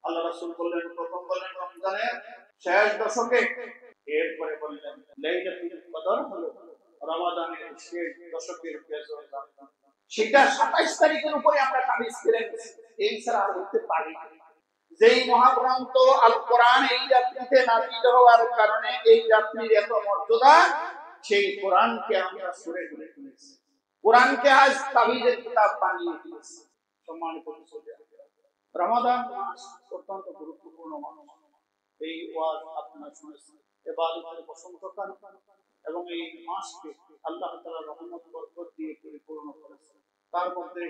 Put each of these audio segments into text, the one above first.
আল্লাহ রাসূল বললেন, প্রথম বললেন রমজানের শেষ দশকে, এরপরে বললেন লাইলাতুল কদর হলো রমাদানের শেষ দশকের ফজর রাত। সেটা 27 তারিখের উপরে আমরা তাবিজ করে নিয়েছি, এই ছাড়া আর হতে পারি না। যেই মহাগ্রন্থ আল কোরআন এই রাত্রিতে নাযিল হওয়ার কারণে এই রাত্রির এত মর্যাদা, সেই কোরআনকে আমরা সূরা করে ফেলেছি, কোরআনকে আজ তাবিজের কিতাব বানিয়ে দিয়েছি। সম্মানিত মুসলিম, রমাদান মাস অত্যন্ত গুরুত্বপূর্ণ মাস। এই ওয়াজ আপনারা শুনেছেন, ইবাদতের বসন্তকাল, এবং এই মাসকে আল্লাহ তাআলা রহমত বরকত দিয়ে পরিপূর্ণ করেছেন। তার মধ্যে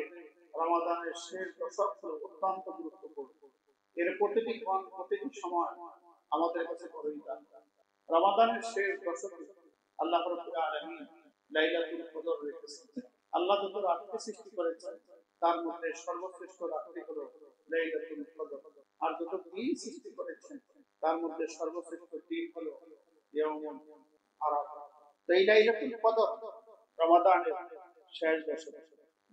রমাদানের শেষ দশক হলো অত্যন্ত গুরুত্বপূর্ণ। এর প্রতিটি ক্ষণ প্রতিটি সময় আমাদের কাছে বড়ই দাম। রমাদানের শেষ দশকে আল্লাহ রাব্বুল আলামিন লাইলাতুল কদর রেখেছেন। আল্লাহ যত রাত্রি সৃষ্টি করেছেন তার মধ্যে সর্বশ্রেষ্ঠ রাত্রি হলো লাইলাতুল কদর, আর যত দিন সৃষ্টি করেছেন তার মধ্যে সর্বশ্রেষ্ঠ দিন হলো ইয়াউমুল আরাফা। তো এই লাইলাতুল কদর রমাদানের শেষ দশকে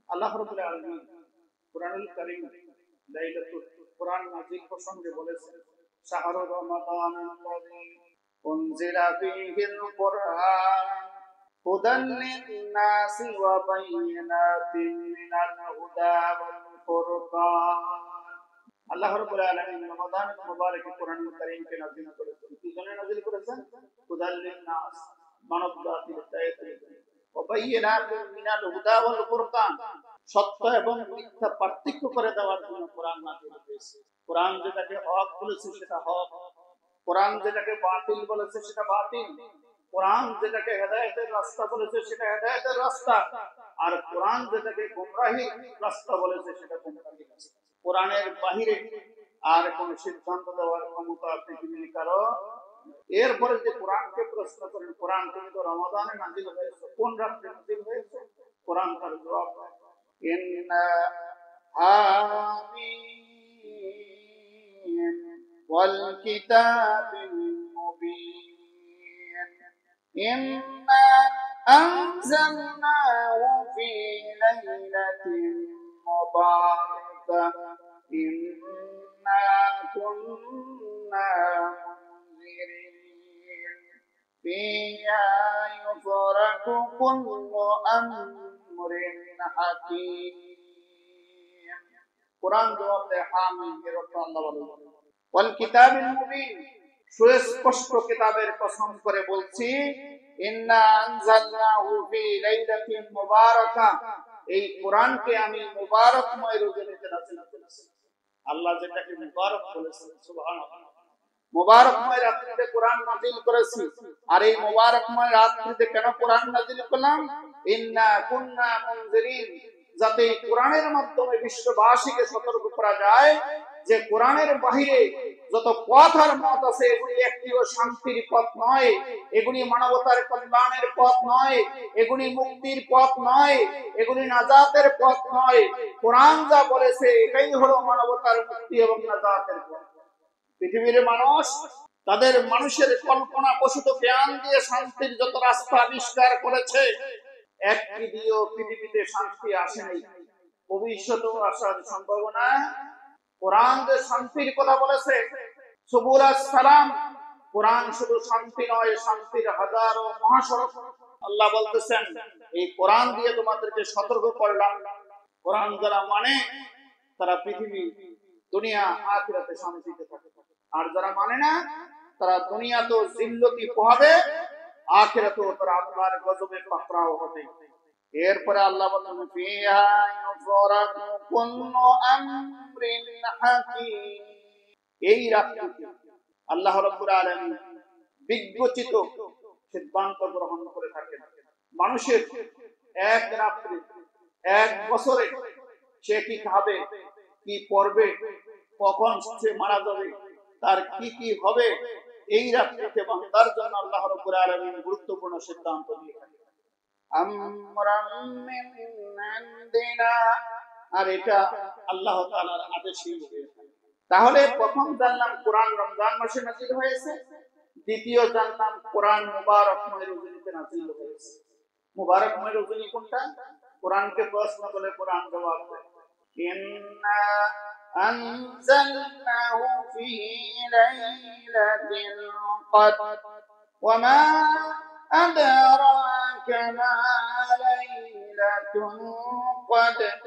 আল্লাহ রাব্বুল আলামিন কুরআনুল কারীম লাইলাতুল কুরআন নাযিল প্রসঙ্গে বলেছেন, শাহরু রমাদানাল্লাযী উনজিলা ফীহিল কুরআন হুদান লিন-নাসি ওয়া বায়িনাতিন মিনাল হুদা ওয়াল ফুরকান। আল্লাহ রাব্বুল আলামিন রমাদানুল মুবারকে কুরআনুল কারীমকে নাযিল করেছেন। কি জন্য নাযিল করেছেন? হুদান লিন-নাস, মানব জাতির হিদায়াতের জন্য, ওয়া বায়িনাতিন মিনাল হুদা ওয়াল ফুরকান, সত্য এবং মিথ্যা পার্থক্য করে দেওয়ার জন্য কোরআন নাযিল হয়েছে। কোরআন যেটাকে হক বলেছে সেটা হক, কোরআন যেটাকে বাতিল বলেছে সেটা বাতিল, কোরআন যেটাকে হেদায়েতের রাস্তা বলেছে সেটা হেদায়েতের রাস্তা, আর কোরআন যেটাকে গোমরাহির রাস্তা বলেছে সেটা গোমরাহির রাস্তা। কোরআনের বাহিরে আর কোন সিদ্ধান্ত দেওয়ার ক্ষমতা পৃথিবীর কারো। এরপরে যে কোরআনকে প্রশ্ন করেন, কোরআন তুমি তো রমাদানে নাযিল হয়েছে, কোন রাত্রে নাযিল হয়েছে? কোরআন তার জবাব দেয়, ইন্না আমিন ওয়াল কিতাবিল মুবিন ইন্না আনজালনাহু ফি লাইলাতিন মুবারাকাহ ইন্না কুন্না মুনজিরিন ফিহা ইউফরাকু কুল্লু আমরিন হাকীম। কোরআন জবাব দেয় আমিন, এর অর্থ আল্লাহ বলেন ওয়াল কিতাবিল মুবিন, সুস্পষ্ট কিতাবের কসম করে বলছি, ইন্না আনজালনাহু ফি লাইলাতিন মুবারাকাহ, এই কোরআনকে আমি মুবারকময় রজনীতে নাযিল করেছি। আল্লাহ যেটাকে মুবারক বলেছেন, সুবহানাল্লাহ, মুবারকময় রাত্রিতে কোরআন নাযিল করেছি। আর এই মুবারকময় রাত্রিতে কেন কোরআন নাযিল করলাম? ইন্না কুন্না মুনজিরিন, যাতে কোরআনের মাধ্যমে বিশ্ববাসীকে সতর্ক করা যায় যে কোরআনের বাহিরে যত পথ আর মত আছে এগুলি একটিও শান্তির পথ নয়, এগুলি মানবতার কল্যাণের পথ নয়, এগুলি মুক্তির পথ নয়, এগুলি নাজাতের পথ নয়। কোরআন যা বলেছে এটাই হলো মানবতার মুক্তি এবং নাজাতের পথ। পৃথিবীর মানুষ তাদের মানুষের কল্পনা প্রসূত জ্ঞান দিয়ে শান্তির যত রাস্তা আবিষ্কার করেছে, একটি দিয়েও পৃথিবীতে শান্তি আসেনি, ভবিষ্যতেও আসার সম্ভাবনা। কোরআন যে শান্তির কথা বলেছে, সুবুল সালাম, কোরআন শুধু শান্তি নয়, শান্তির হাজারো মহাসড়ক। আল্লাহ বলতেছেন, এই কোরআন দিয়ে তোমাদেরকে সতর্ক করলাম, কোরআন যারা মানে তারা পৃথিবী দুনিয়া আখিরাতে শান্তিতে থাকে, আর যারা মানে না তারা দুনিয়াতেও জিল্লতি পোহাবে, আখিরাতেও তারা আল্লাহর গজবে পাকড়াও হবে। এরপরে আল্লাহ বলেন, ফিহা ইউফরাকু কুল্লু আমরিন হাকীম, এই রাত্রিতে আল্লাহ রাব্বুল আলামিন বিজ্ঞচিত সিদ্ধান্ত গ্রহণ করে থাকেন। মানুষের এক রাত্রি, এক বছরে সে কি খাবে, কি পড়বে, কখন সে মারা যাবে, তার কি কি হবে, এই রাত্রিতে বান্দার জন্য আল্লাহ রাব্বুল আলামিন গুরুত্বপূর্ণ সিদ্ধান্ত দিয়ে থাকেন। আমরান মিন ইনদিনা, আর এটা আল্লাহ তাআলার আদেশই হয়ে থাকে। তাহলে প্রথম জানলাম কোরআন রমজান মাসে নাযিল হয়েছে, দ্বিতীয় জানলাম কোরআন মুবারকময় রজনীতে নাযিল হয়েছে। মুবারকময় রজনী কোনটা? কোরআনকে প্রশ্ন করলে কোরআন জবাব দেয়, ইন্না أنزلناه في ليلة القدر وما أدراك ما ليلة القدر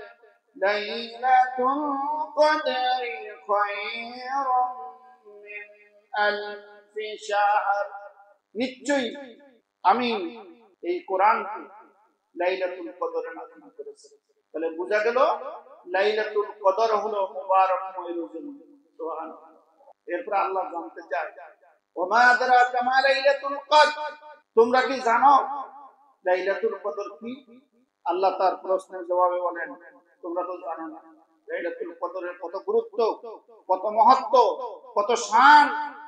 ليلة القدر خير من ألف شهر নিশ্চয়ই আমি এই কোরআনকে লাইলাতুল কদরে নাযিল করেছি। তাহলে বোঝা গেল লাইলাতুল কদর হলো মুবারকময় রজনী। সুবহানাল্লাহ। এরপর আল্লাহ জানতে চায় ওমা আদরাকা মা লাইলাতুল কদর, তোমরা কি জানো লাইলাতুল কদর কি? আল্লাহ তার প্রশ্নের জবাবে বলেন তোমরা তো জানো না। লাইলাতুল কদরের কত গুরুত্ব, কত মহত্ব, কত শান,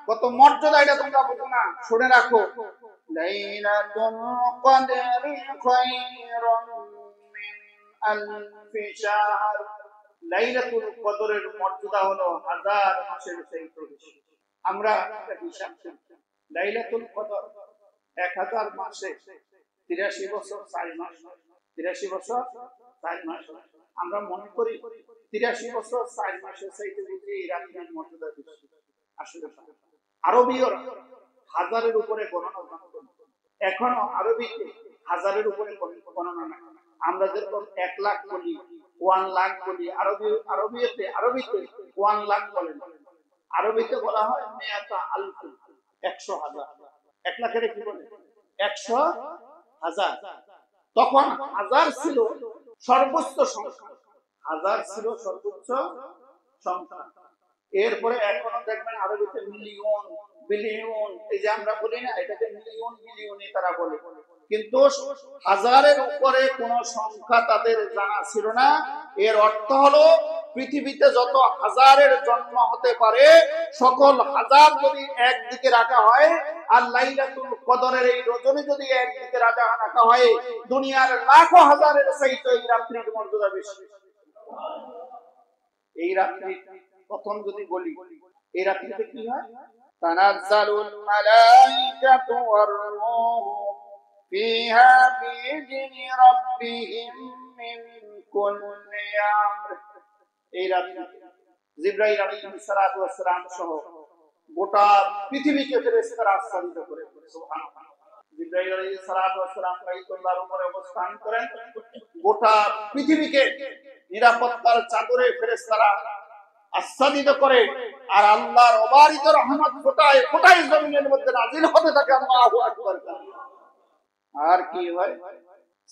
কত মর্যাদা এটা তোমরা বুঝো না। শুনে রাখো, লাইলাতুল কদরি খায়রুম মিন আলফি শাহর। লাইলাতুল কদরের মর্যাদা হলো হাজার মাসের চাইতে বেশি। আমরা একটা হিসাব করি, লাইলাতুল কদর 1000 মাসে 83 বছর 4 মাস, 83 বছর 4 মাস। আমরা মনে করি 83 বছর 4 মাসের চাইতে বেশি এই রাতের মর্যাদা বেশি। আসলে আরবীয়রা হাজারের উপরে গণনা করেন, এখনো আরবিতে হাজারের উপরে গণনা না। আমরা যেরকম 1 লাখ বলি, 1 লাখ বলি, আরবিতে 1 লাখ বলেন। আরবিতে বলা হয় মিয়াতা আলফ, 100,000। 1 লাখের কি বলে? 100,000। তখন হাজার ছিল সর্বোচ্চ সংখ্যা, হাজার ছিল সর্বোচ্চ সংখ্যা। এরপরে এখনো দেখবেন আরবিতে মিলিয়ন, বিলিয়ন, এই যে আমরা বলি না, এটাকে মিলিয়ন বিলিয়নে তারা বলে। কিন্তু হাজারের উপরে কোন সংখ্যা তাদের জানা ছিল না। এর অর্থ হলো পৃথিবীতে যত হাজারের জন্ম হতে পারে সকল হাজার যদি একদিকে রাখা হয় আর লাইলাতুল কদরের এই রজনী যদি একদিকে রাখা হয়, দুনিয়ার লাখো হাজারের চাইতে এই রাত্রির মর্যাদা বেশি। এই রাত্রি প্রথম যদি বলি, এই রাত্রিতে কি হয়? তানাজ্জালুল মালাইকাতু ওয়ার রূহু ফিহা বিইذনি রাব্বিহিম মিন কুল্লি আমর। এই রাত্রি জিবরাইল আলাইহিস সালাতু ওয়াস সালাম সহ গোটা পৃথিবীকে ফেরেশতারা আচ্ছাদিত করে। সুবহানাল্লাহ। জিবরাইল আলাইহিস সালাতু ওয়াস সালাম বাইতুল্লাহর উপরে অবস্থান করেন, গোটা পৃথিবীকে নিরাপত্তার চাদরে ফেরেশতারা আচ্ছাদিত করে, আর আল্লাহর অবারিত রহমত ফোটায় ফোটায় জমিনের মধ্যে নাযিল হতে থাকে। আল্লাহু আকবার। আর কি হয়?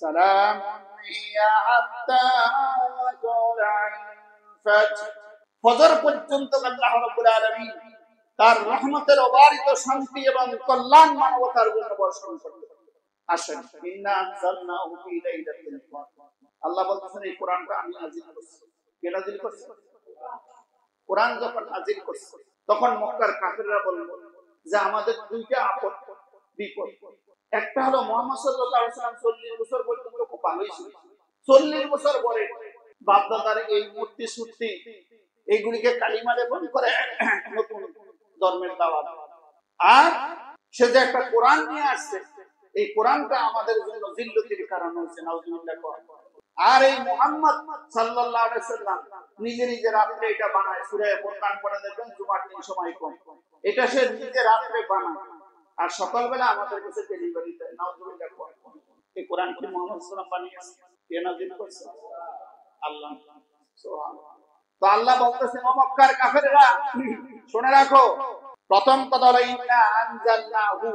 সালামুন হিয়া হাত্তা মাতলা'ল ফাজর। ফজর পর্যন্ত আল্লাহ রাব্বুল আলামিন তার রহমতের অবারিত শান্তি এবং কল্যাণ মানবতার জন্য বর্ষণ করতে আসেন। ইন্না আনজালনাহু ফি লাইলাতিল কদর। আল্লাহ বলতেছেন এই কোরআনটা আমি নাযিল করছি। কে নাযিল করছে? কোরআন যখন নাযিল করছে তখন মক্কার কাফিররা বলল যে আমাদের দুইটা আপদ বিপদ। একটা হলো মুহাম্মদ সাল্লাল্লাহু আলাইহি ওয়াসাল্লাম 40 বছর পর্যন্ত খুব ভালোই ছিল। 40 বছর পরে বাপদাদার এই মূর্তি সুর্তি এইগুলিকে কালিমা লেপন করে নতুন ধর্মের দাওয়াত, আর সে যে একটা কোরআন নিয়ে আসছে, এই কোরআনটা আমাদের জন্য জিল্লতির কারণ হয়েছে। নাউজুবিল্লাহ। আর এই মুহাম্মদ সাল্লাল্লাহু আলাইহি ওয়াসাল্লাম নিজে নিজে রাতে এটা বানায়। সূরা ফুরকান পড়ে দেখবেন জুমার দিন সময় কম, এটা সে নিজে রাতে বানায় আর সকালবেলা আমাদের কাছে ডেলিভারি দেয়। নাউজুবিল্লাহ। এই কোরআন কি মুহাম্মদ সাল্লাল্লাহু আলাইহি ওয়াসাল্লাম বানিয়েছে? কে নাযিল করছে? আল্লাহ। সুবহানাল্লাহ। তো আল্লাহ বলতেছেন ও মক্কার কাফেররা শুনে রাখো, প্রথম কথা হলো ইন্না আনজালনাহু,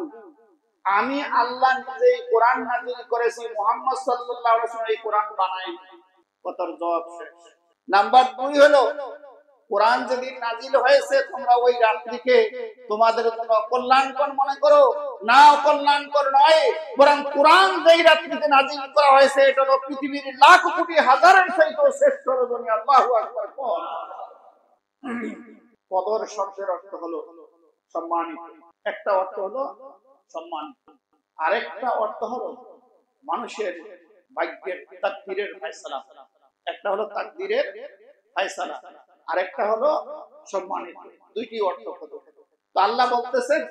আমি আল্লাহ নিজে এই কোরআন নাযিল করেছি, মুহাম্মদ সাল্লাল্লাহু আলাইহি ওয়াসাল্লাম এই কোরআন বানায়নি। কথার জবাব শেষ। নাম্বার 2 হলো কোরআন যদি নাযিল হয়েছে তোমরা ওই রাত্রিকে তোমাদের জন্য কল্যাণকর মনে করো না, কল্যাণকর নয়, বরং কোরআন যেই রাত্রিতে নাযিল করা হয়েছে এটা হলো পৃথিবীর লাখ কোটি হাজারের চাইতেও শ্রেষ্ঠ রজনী। আল্লাহু আকবার। কদর শব্দের অর্থ হলো সম্মানিত, একটা অর্থ হলো সম্মানিত, আরেকটা অর্থ হলো মানুষের ভাগ্যের তাকদীরের ফয়সালা। একটা হলো তাকদীরের ফয়সালা, আরেকটা হলো সম্মানিত। দুইটি অর্থ হলো। তো আল্লাহ বলতেছেন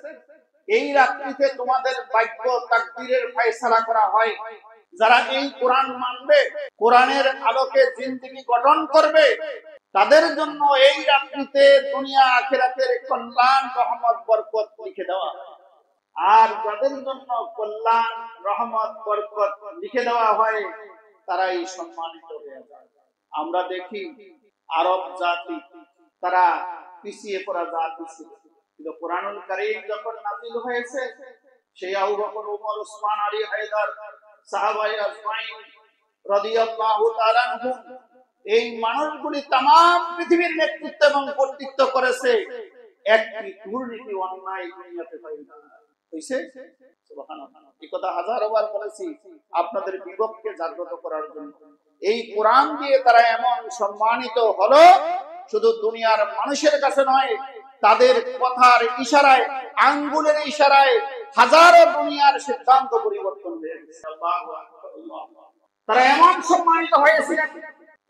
এই রাত্রিতে তোমাদের ভাগ্য তাকদীরের ফয়সালা করা হয়। যারা এই কোরআন মানবে, কোরআনের আলোকে জিন্দেগি গঠন করবে, তাদের জন্য এই রাত্রিতে দুনিয়া আখিরাতের কল্যাণ রহমত বরকত লিখে দেওয়া, আর যাদের জন্য কল্যাণ রহমত বরকত লিখে দেওয়া হয় তারাই সম্মানিত হয়ে যায়। আমরা দেখি আরব জাতি তারা পিছিয়ে পড়া জাতি ছিল, কিন্তু কোরআনুল কারীম যখন নাযিল হয়েছে সেই আবু বকর, ওমর, ওসমান, আলী, হায়দার, সাহাবায়ে আজমাইন রাদিয়াল্লাহু তাআলা আনহুম, এই মানুষগুলি तमाम পৃথিবীর নেতৃত্ব এবং কর্তৃত্ব করেছে। একটি দুর্নীতি অন্যায় দুনিয়াতে হয়নি। হইছে? সুবহানাল্লাহ। এই কথা হাজারবার বলেছি আপনাদের বিবেককে জাগ্রত করার জন্য। এই কোরআন দিয়ে তারা এমন সম্মানিত হলো, শুধু দুনিয়ার মানুষের কাছে নয়, তাদের কথার ইশারায়, আঙ্গুলের ইশারায় হাজারো দুনিয়ার সিদ্ধান্ত পরিবর্তন হয়ে গেছে। আল্লাহু আকবার। তারা এমন সম্মানিত হয়েছিলেন,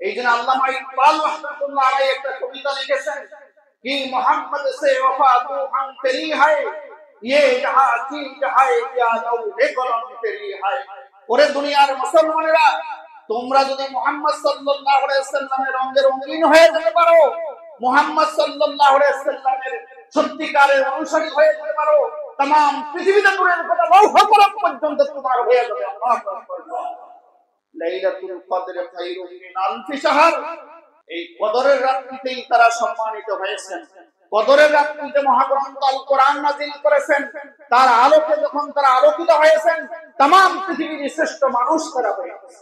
এই জন্য আল্লামা ইকবাল রাহমাতুল্লাহ আলাইহি একটা কবিতা লিখেছেন कि मोहम्मद से वफा तो हम तेरी है, ये जहां चीज है क्या लौहे कलम तेरी है। ওরে দুনিয়ার মুসলমানেরা, তোমরা যদি মুহাম্মদ সাল্লাল্লাহু আলাইহি ওয়াসাল্লামের রঙের রঙিন হয়ে যেতে পারো, মুহাম্মদ সাল্লাল্লাহু আলাইহি ওয়াসাল্লামের সত্যিকারের অনুসারী হয়ে যেতে পারো, तमाम পৃথিবীতে দূরের কথা লৌহ কলম পর্যন্ত তোমার হয়ে যাবে। আল্লাহু আকবার। লাইলাতুল কদর খায়রুম মিন আলফি শাহর। এই কদরের রাত্রিতেই তারা সম্মানিত হয়েছেন। কদরের রাত্রিতে মহাগ্রন্থ আল কোরআন নাযিল করেছেন, তার আলোকে যখন তারা আলোকিত হয়েছেন, तमाम পৃথিবীর শ্রেষ্ঠ মানুষ তারা হয়েছে।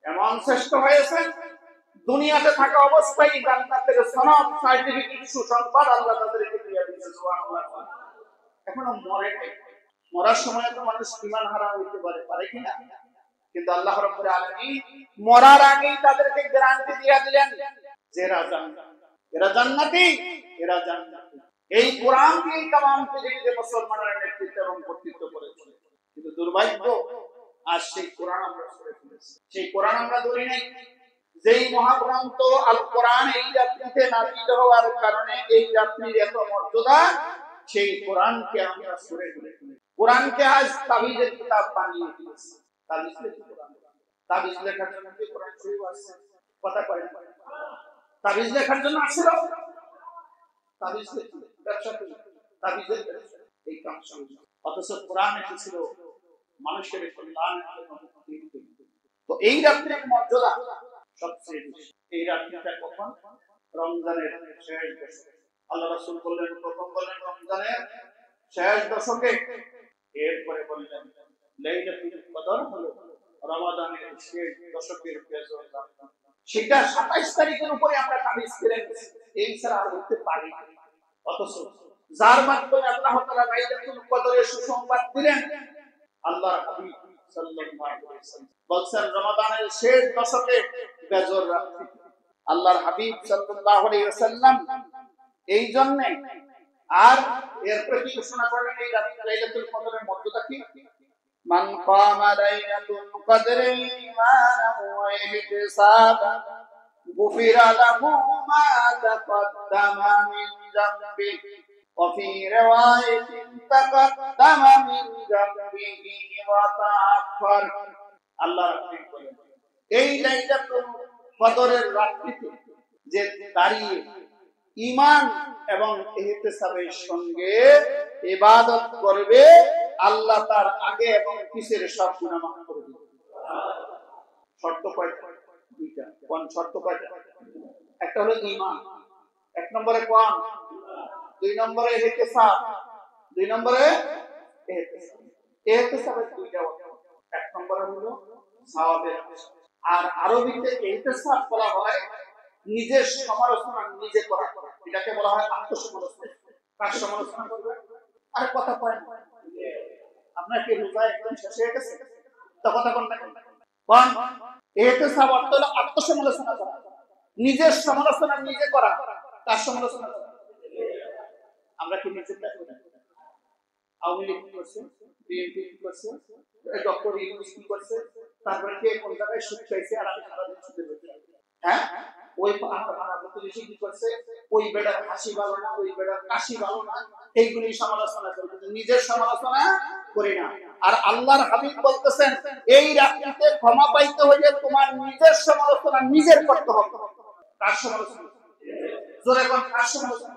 এমন শ্রেষ্ঠ হয়েছেন, দুনিয়াতে থাকা অবস্থায় জান্নাতের সনদ, সার্টিফিকেট, সুসংবাদ আল্লাহ তাদেরকে দিয়ে দিয়েছেন। সুবহানাল্লাহ। এখনো মরে নাই। মরার সময় তো মানুষ ঈমান হারা হইতে পারে কিনা? কিন্তু আল্লাহ রাব্বুল আলামিন মরার আগেই তাদেরকে গ্যারান্টি দিয়ে দিলেন যে এরা জান্নাতি, এরা জান্নাতি। এই কোরআন দিয়ে तमाम পৃথিবীতে মুসলমানরা নেতৃত্ব এবং কর্তৃত্ব করেছে। কিন্তু দুর্ভাগ্য, আজ সেই কোরআন আমরা ছেড়ে ফেলেছি, সেই কোরআন আমরা ধরি নাই। যেই মহাগ্রন্থ আল কোরআন এই রাত্রিতে নাযিল হওয়ার কারণে এই রাত্রির এত মর্যাদা, সেই কোরআনকে আমরা ছেড়ে ফেলেছি। কোরআনকে আজ তাবিজের কিতাব বানিয়ে দিয়েছি। তাবিজ লেখার জন্য কি কোরআন শরীফ আছে? কথা কয় না। তাবিজ লেখার জন্য আসছিল, তাবিজ লেখা ব্যবসা করি, তাবিজের এই কাম শুরু। অথচ কোরআন এসেছিল মানুষের কল্যাণের জন্য। তো এই রাত্রির মর্যাদা সবচেয়ে বেশি। এই রাত্রিটা কখন? রমজানের শেষ দশকে। আল্লাহ রাসূল বললেন, প্রথম বললেন রমজানের শেষ দশকে, এরপরে বললেন লাইলাতুল কদর হলো রমাদানের শেষ দশকের ফজর রাত। সেটা 27 তারিখের উপরে আমরা তাবিজ করে নিয়েছি, এই ছাড়া আর হতে পারি না। অথচ যার মাধ্যমে আল্লাহ তাআলা লাইলাতুল কদরের সুসংবাদ দিলেন, আল্লাহর হাবিব সাল্লাল্লাহু আলাইহি ওয়াসাল্লাম বলেন রমাদানের শেষ দশকে ফজর রাত। আল্লাহর হাবিব সাল্লাল্লাহু আলাইহি ওয়াসাল্লাম এই জন্য আর এরপরে কি ঘোষণা করলেন এই লাইলাতুল কদরের মর্যাদা কি? মান কামা লাইলাতুল কদরি ঈমানান ওয়া ইহতিসাবান গুফিরা লাহু মা তাকদ্দামা মিন যামবিহি ওয়া ফি রিওয়ায়াতিন তাকদ্দামা মিন যামবিহি ওয়া তাআখার। আল্লাহর হাবিব বলেন, এই লাইলাতুল কদরের রাত্রিতে যে দাঁড়িয়ে ঈমান এবং ইহতিসাবের সঙ্গে ইবাদত করবে, আল্লাহ তার আগে এবং পিছের সব গুনাহ মাফ করে দিবেন। শর্ত কয়টা? দুইটা। কোন শর্ত কয়টা? একটা হলো ঈমান, এক নম্বরে কোন, দুই নম্বরে ইহতিসাব, দুই নম্বরে ইহতিসাব। ইহতিসাবের দুইটা অর্থ। এক নম্বরে হলো সওয়াবের, আর আরবিতে ইহতিসাব বলা হয় নিজের সমালোচনা নিজে করা। এটাকে বলা হয় আত্মসমালোচনা। কার সমালোচনা করবে? আর কথা কয় না। আপনার কি রোজা একদম শেষ হয়ে গেছে? তা কথা কোন না কোন? ইহতিসাব অর্থ হলো আত্মসমালোচনা করা, নিজের সমালোচনা নিজে করা। কার সমালোচনা করা? আমরা কি নিজেরটা করি? আওয়ামী লীগ কি করছে, বিএনপি কি করছে, ডক্টর ইউনূস কি করছে, তারপরে কে কোন জায়গায় সুদ খাইছে আর আমি সারা দিন সুদে বসে আছি। হ্যাঁ, ওই আমার ভাড়া প্রতিবেশী কি করছে, ওই বেড়ার হাসি ভালো না, ওই বেড়ার কাশি ভালো না, এইগুলি সমালোচনা করি, নিজের সমালোচনা করি না। আর আল্লাহর হাবিব বলতেছেন এই রাত্রিতে ক্ষমা পাইতে হলে তোমার নিজের সমালোচনা নিজের করতে হবে। কার সমালোচনা? জোরে কোন কার সমালোচনা?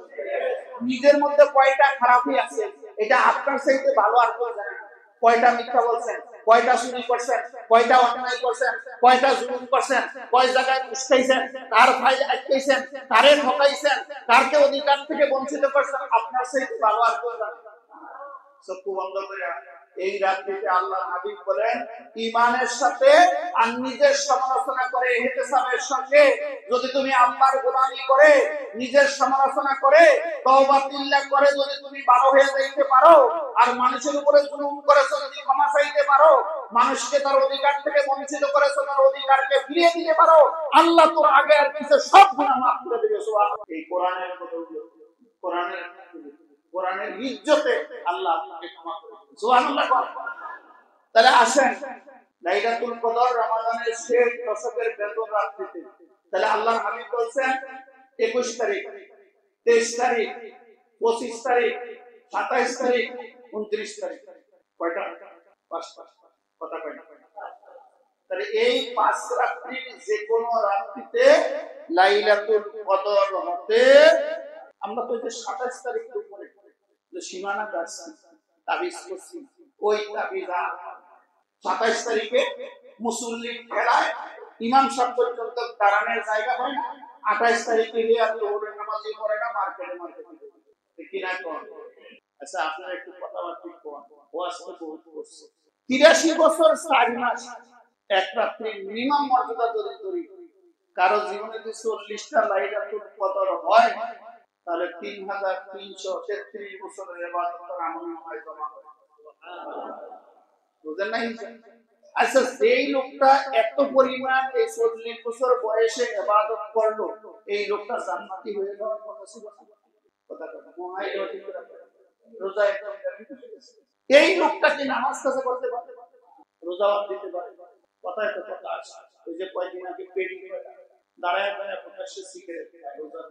নিজের মধ্যে কয়টা খারাপই আছে, এটা আপনার চাইতে ভালো আর কেউ জানে না। কয়টা মিথ্যা বলছেন, কয়টা চুরি করছেন, কয়টা অন্যায় করছেন, কয়টা জুলুম করছেন, কয় জায়গায় উস্কাইছেন, কার ফাইল আটকাইছেন, কারে ঠকাইছেন, কারকে অধিকার থেকে বঞ্চিত করছেন, আপনার চাইতে ভালো আর কেউ জানে না। চক্ষু বন্ধ করে এই রাত্রিতে আল্লাহর হাবিব বলেন, ঈমানের সাথে আর নিজের সমালোচনা করে ইহতিসাবের সঙ্গে যদি তুমি আল্লাহর গোলামি করে নিজের সমালোচনা করে তওবা তিল্লাহ করে যদি তুমি ভালো হয়ে যাইতে পারো, আর মানুষের উপরে জুলুম করেছো যদি ক্ষমা চাইতে পারো, মানুষকে তার অধিকার থেকে বঞ্চিত করেছো তার অধিকারকে ফিরিয়ে দিতে পারো, আল্লাহ তোর আগে আর পিছে সব গুনাহ মাফ করে দিবে। সুবহানাল্লাহ। এই কোরআনের কথা, কোরআনের ইজ্জতে আল্লাহ আপনাকে ক্ষমা করবে। সুবহানাল্লাহ। তাহলে আসেন লাইলাতুল কদর রমাদানের শেষ দশকের বেতন রাত্রিতে, তাহলে আল্লাহর হাবিব বলেন 21 তারিখ, 23 তারিখ, 25 তারিখ, 27 তারিখ, 29 তারিখ, কয়টা? পাঁচটা। কথা কয়টা? তাহলে এই 5 রাত্রির যে কোনো রাত্রিতে লাইলাতুল কদর হতে, আমরা তো যে 27 তারিখ উপরে যে সীমানা যাচ্ছে তাবিজ করছি, ওই তাবিজ 27 তারিখে মুসল্লি খেলায় ইমাম সাহেব পর্যন্ত দাঁড়ানোর জায়গা হয় না। 28 তারিখে গিয়ে আর দৌড়ে নামাজি পড়ে না, মার্কেটে কি না কোন। আচ্ছা আপনারা একটু কথাবার্তা কোন, ও আজকে বহুত করছে 83 বছর 4 মাস এক রাত্রি মিনিমাম মর্যাদা যদি করি, কারো জীবনে যদি 40টা লাইলাতুল কদর হয় তাহলে 3333 বছরের ইবাদত আমলনামায় জমা হয়। বুঝেন নাই? আচ্ছা সেই লোকটা এত পরিমাণ এই 40 বছর বয়সে ইবাদত করলো, এই লোকটা জান্নাতি হয়ে যাওয়ার কথা ছিল না? কথা কথা রোজা একদম, এই লোকটা কি নামাজ কাজে করতে পারে, রোজা দিতে পারে? কথায় তো কথা আছে। ওই যে কয়েকদিন আগে পেটি দাঁড়ায় দাঁড়ায় প্রকাশ্যে সিগারেট খায়, রোজা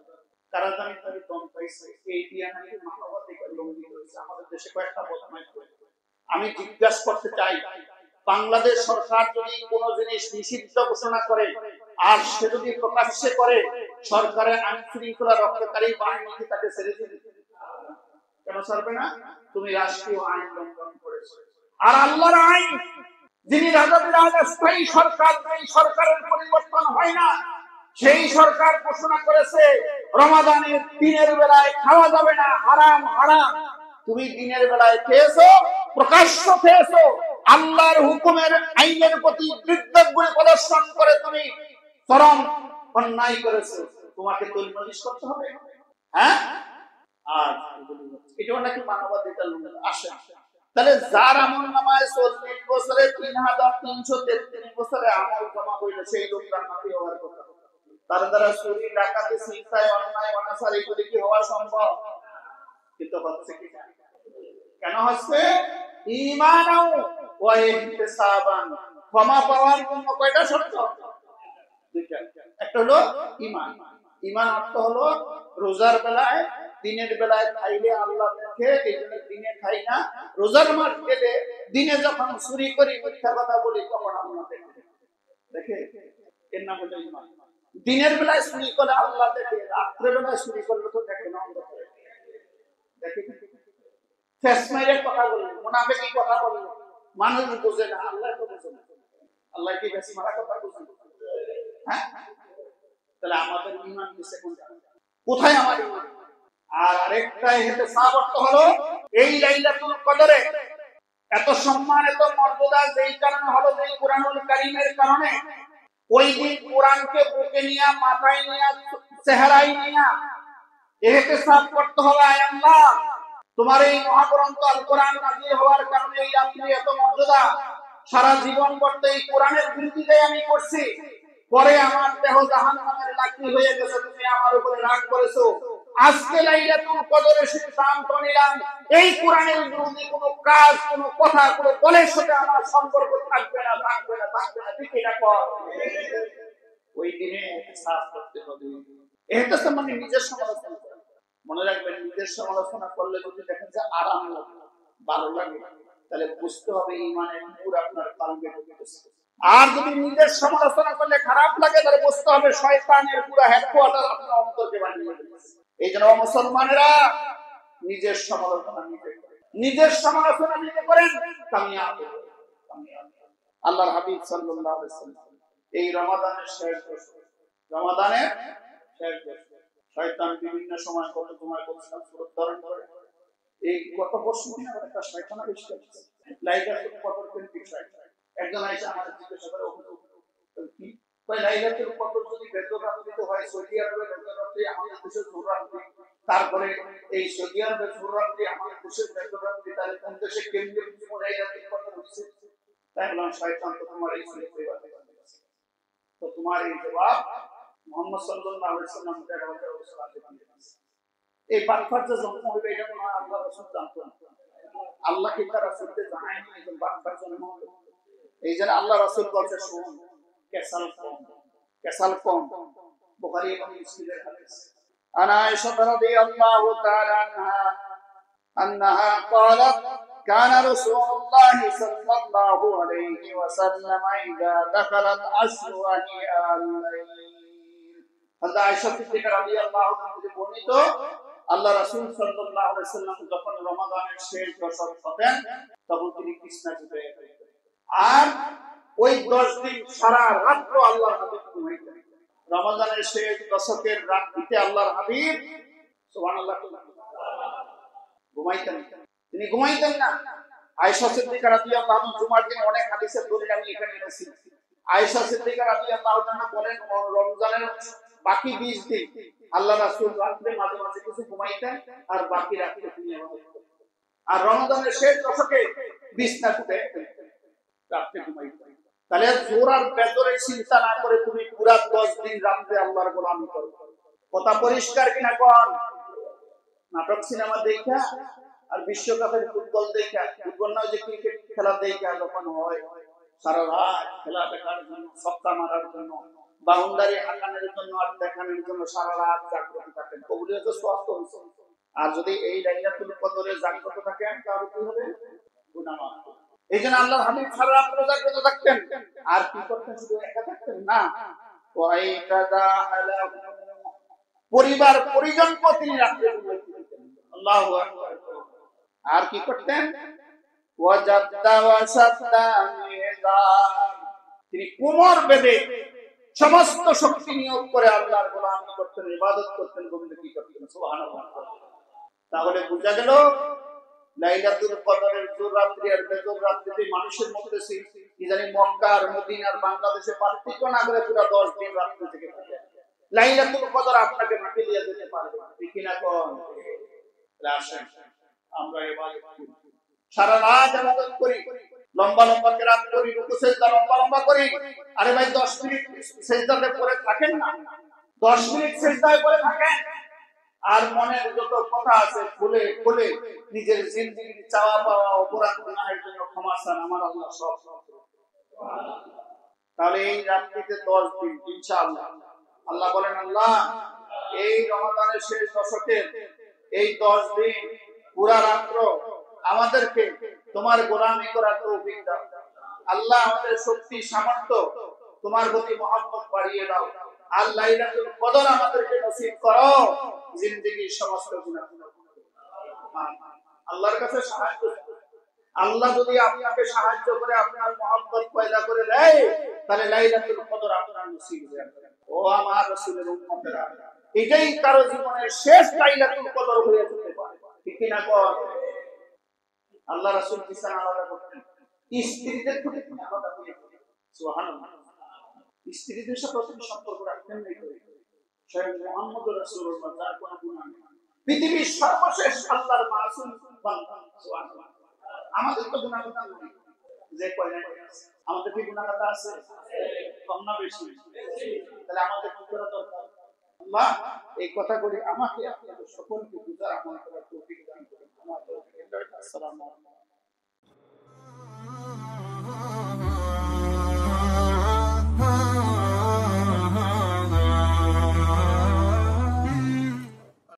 কারাদানি তাকে দম পাইছে, এই দিয়া নাকি মানবাধিকার লঙ্ঘিত হয়েছে। আমাদের দেশে কয়েকটা বদমাইশ করে। আমি জিজ্ঞাসা করতে চাই, বাংলাদেশ সরকার যদি কোনো জিনিস নিষিদ্ধ ঘোষণা করে আর সে যদি প্রকাশ্যে করে, সরকারের আইন শৃঙ্খলা রক্ষাকারী বাহিনী তাকে ছেড়ে দিবে? কেন ছাড়বে না? তুমি রাষ্ট্রীয় আইন লঙ্ঘন করেছো। আর আল্লাহর আইন যিনি স্থায়ী সরকার, এই সরকারের পরিবর্তন হয় না, সেই সরকার ঘোষণা করেছে রমাদানের দিনের বেলায় খাওয়া যাবে না, হারাম হারাম। তুমি দিনের বেলায় খেয়েছো, প্রকাশ্য খেয়েছো, আল্লাহর হুকুমের আইনের প্রতি বিদ্রোহ প্রদর্শন করে তুমি চরম অন্যায় করেছো, তোমাকে তৈরি করতে হবে। হ্যাঁ, আর এটাও নাকি মানবাধিকার লঙ্ঘন আসে। তাহলে যার আমল নামায় 40 বছরে 3333 বছরে আমল জমা হইল, সেই লোক জান্নাতি হওয়ার কথা। তার দ্বারা চুরি, ডাকাতি, ছিনতাই, অন্যায়, অনাচার এগুলি কি হওয়া সম্ভব? কিন্তু হচ্ছে কি? কেন হচ্ছে? ঈমানাও ওয়া ইহতিসাবান। ক্ষমা পাওয়ার জন্য কয়টা শর্ত? দুইটা। একটা হলো ঈমান। ঈমান অর্থ হলো রোজার বেলায় দিনের বেলায় খাইলে আল্লাহ দেখে, এই জন্য দিনে খাই না। রোজার মাস গেলে দিনে যখন চুরি করি, মিথ্যা কথা বলি, তখন আল্লাহ দেখে। দেখে এর নাম হলো ঈমান। দিনের বেলায় চুরি করে আল্লাহ দেখে, রাত্রে বেলায় চুরি করলে তো দেখে না, অন্ধকারে দেখে। ফেসমাইয়ের কথা বলি, মুনাফিকি কথা বলি, মানুষ বোঝে না, আল্লাহ তো বোঝে না। আল্লাহ কি ফেসমারা কথা বোঝে? হ্যাঁ, তাহলে আমাদের ঈমান কিসে কোনটা? কোথায় আমার ঈমান? আর আরেকটা ইহতিসাব অর্থ হলো এই লাইলাতুল কদরে এত সম্মান, এত মর্যাদা যেই কারণে হলো, যেই কুরআনুল কারীমের কারণে ওই দিন কোরআনকে বুকে নিয়ে, মাথায় নিয়ে, চেহারায় নিয়ে ইহতিসাব করতে হবে, আয় আল্লাহ তোমার এই মহাগ্রন্থ আল কোরআন নাযিল হওয়ার কারণে এই রাত্রি এত মর্যাদা, সারা জীবন করতে এই কোরআনের বিরোধিতাই আমি করছি, পরে আমার দেহ জাহান্নামের লাকড়ি হয়ে গেছে, তুমি আমার উপরে রাগ করেছো। আজকে লাইলাতুল কদরে সিদ্ধান্ত নিলাম এই কোরআনের বিরোধী কোনো কাজ, কোনো কথা, কোনো বলের সাথে আমার সম্পর্ক থাকবে না, থাকবে না, থাকবে না। ঠিক এটা কর। ওই দিনে ইহতিসাব করতে হবে। ইহতিসাব মানে নিজের সমালোচনা করা। মনে রাখবেন, নিজের সমালোচনা করলে যদি দেখেন যে আরাম লাগে, ভালো লাগে, তাহলে বুঝতে হবে ঈমানের নূর আপনার কলবে ঢুকেছে। আর যদি নিজের সমালোচনা করলে খারাপ লাগে তাহলে বুঝতে হবে শয়তানের পুরো হেডকোয়ার্টার আপনার অন্তরকে বানিয়ে দিয়েছে। এই জন্য মুসলমানেরা নিজের সমালোচনা নিজে করেন, কামিয়াব কামিয়াব। আল্লাহর হাবিব সাল্লাল্লাহু আলাইহি ওয়াসাল্লাম এই রমাদানের শেষ দশক, শয়তান বিভিন্ন সময় কত সুরত ধারণ করে। এই গত বছর দিন একটা শয়তান আবিষ্কার হয়েছে, লাইলাতুল কদর কেন্দ্রিক শয়তান। একজন আয়েশা আমাদের জিজ্ঞাসা করে, কি কয় লাইলাতুল কদর যদি বেতন রাত্রিতে হয়, সৌদি আরবে বেতন রাত্রি, আমাদের দেশে জোহর রাত্রি, তারপরে এই সৌদি আরবে জোহর রাত্রি, আমাদের দেশের বেতন রাত্রি, তাহলে কোন দেশে কেন্দ্রীয় লাইলাতুল কদর হচ্ছে? তাই বললাম শয়তান তো তোমার এই তো তোমার এই জবাব মুহাম্মদ সাল্লাল্লাহু আলাইহি ওয়াসাল্লাম এই বাটফার যে জন্ম হবে এটা মনে হয় আল্লাহ রাসূল জানতেন। আল্লাহ কি তার রাসূলকে জানায়নি একজন বাটফার জন্ম হবে? এই জন্য আল্লাহ রাসূল বলছে শুন, কেসাল কম। বুখারী এবং মুসলিমের হাদিস। আনা আয়েশা রাদিয়াল্লাহু তাআলা আনহা قالت كان رسول الله صلى الله عليه وسلم إذا دخل العشر وهي الليل। হযরত আয়েশা সিদ্দিকা রাদিয়াল্লাহু তাআলা থেকে বর্ণিত, আল্লাহ রাসূল সাল্লাল্লাহু আলাইহি ওয়াসাল্লাম যখন রমাদানের শেষ দশক হতেন তখন তিনি বিছানায় শুয়ে যেতেন। আর ওই 10 দিন সারা রাত আল্লাহর হাবিব ঘুমাইতেন। রমাদানের শেষ দশকের রাত্রিতে আল্লাহর হাবিব সুবহানাল্লাহ ঘুমাইতেন। তিনি ঘুমাইতেন না। আয়েশা সিদ্দিকা রাদিয়াল্লাহু আনহা জুমার দিন অনেক হাদিসের দলিল আমি এখানে এনেছি। আয়েশা সিদ্দিকা রাদিয়াল্লাহু আনহা বলেন রমজানের বাকি 20 দিন আল্লাহ রাসূল রাতে মাঝে মাঝে কিছু ঘুমাইতেন আর বাকি রাতে তিনি ইবাদত করতেন। আর রমজানের শেষ দশকে বিছনা শুতে রাতে ঘুমাইতেন। তাহলে জোর আর বেজরের চিন্তা না করে তুমি পুরা 10 দিন রাতে আল্লাহর গোলামি করো। কথা পরিষ্কার কিনা কোন? নাটক সিনেমা দেখা আর বিশ্বকাপের ফুটবল দেখা, ফুটবল নয় যে ক্রিকেট খেলা দেখা যখন হয় সারা রাত খেলা দেখার জন্য, সপ্তাহ মারার জন্য, বাউন্ডারি হাঁকানোর জন্য আর দেখানোর জন্য সারা রাত জাগ্রত থাকেন, ওগুলো তো স্বাস্থ্য হয়েছে। আর যদি এই লাইলাতুল কদরে জাগ্রত থাকেন তাহলে কি হবে? গুনাহ মাফ। এই জন্য আল্লাহর হাবিব সারা রাত জাগ্রত থাকতেন। আর কি করতেন? শুধু একা থাকতেন না, ওয়াই কাদা আলা পরিবার পরিজন তিনি রাখতে ঘুমাইতেন। আল্লাহু আকবার। আর কি করতেন? তিনি কোমর বেঁধে সমস্ত শক্তি নিয়োগ করে আল্লাহর গোলামি করতেন, ইবাদত করতেন, বন্দেগী করতেন। সুবহানাল্লাহ। তাহলে বোঝা গেল লাইলাতুল কদরের জোর রাত্রি আর বেজোর রাত্রিতে মানুষের মধ্যে কি জানি মক্কা আর মদিনা আর বাংলাদেশে পার্থক্য না করে পুরো 10 দিন রাত্রি থেকে থাকে। লাইলাতুল কদর আপনাকে মাটি দিয়ে যেতে পারবে, ঠিক না কোন? আসেন আমরা ইবাদত করি, সারা রাত ইবাদত করি, লম্বা লম্বা কিরাত করি, রুকু সিজদা লম্বা লম্বা করি। আরে ভাই 10 মিনিট সিজদাতে পড়ে থাকেন না, 10 মিনিট সিজদায় পড়ে থাকেন আর মনের যত কথা আছে খুলে খুলে নিজের জিন্দেগির চাওয়া পাওয়া অপরাধ গুনাহের জন্য ক্ষমা চান, আমার আল্লাহ সব সুবহানাল্লাহ। তাহলে এই রাত্রিতে 10 দিন ইনশাআল্লাহ আল্লাহ বলেন, আল্লাহ এই রমাদানের শেষ দশকে এই 10 দিন পুরা রাত্র আমাদেরকে তোমার গোলামি করার তৌফিক দাও। আল্লাহ আমাদের শক্তি সামর্থ্য তোমার প্রতি মহব্বত বাড়িয়ে দাও। আর লাইলাতুল কদর আমাদেরকে নসিব করো, জিন্দেগীর সমস্ত গুনাহ আল্লাহর কাছে সাহায্য। আল্লাহ যদি আপনাকে সাহায্য করে আপনার মহব্বত পয়দা করে দেয় তাহলে লাইলাতুল কদর আপনার নসিব হয়ে যাবে। ও আমার রাসূলের উম্মতেরা, এটাই কারো জীবনের শেষ লাইলাতুল কদর হয়ে যেতে পারে, ঠিক না কোন? আল্লাহ রাসূল বিছানা আলাদা করতেন, স্ত্রীদের থেকে আলাদা করতেন। সুবহানাল্লাহ। স্ত্রীদের সাথে তিনি সম্পর্ক রাখতেন না, স্বয়ং মুহাম্মদুর রাসূলুল্লাহ যার কোনো গুনাহ নেই, পৃথিবীর সর্বশেষ আল্লাহর মাসুম বান্দা। সুবহানাল্লাহ। আমাদের তো গুনাহ নেই, যে কয়না আমাদের কি গুনাহ আছে? কম না বেশি? তাহলে আমাদের কি করা দরকার? আল্লাহ এই কথা বলি আমাকে আপনাদের সকলকে বুঝার আমল করার তৌফিক দান করুন। আসসালামু আলাইকুম।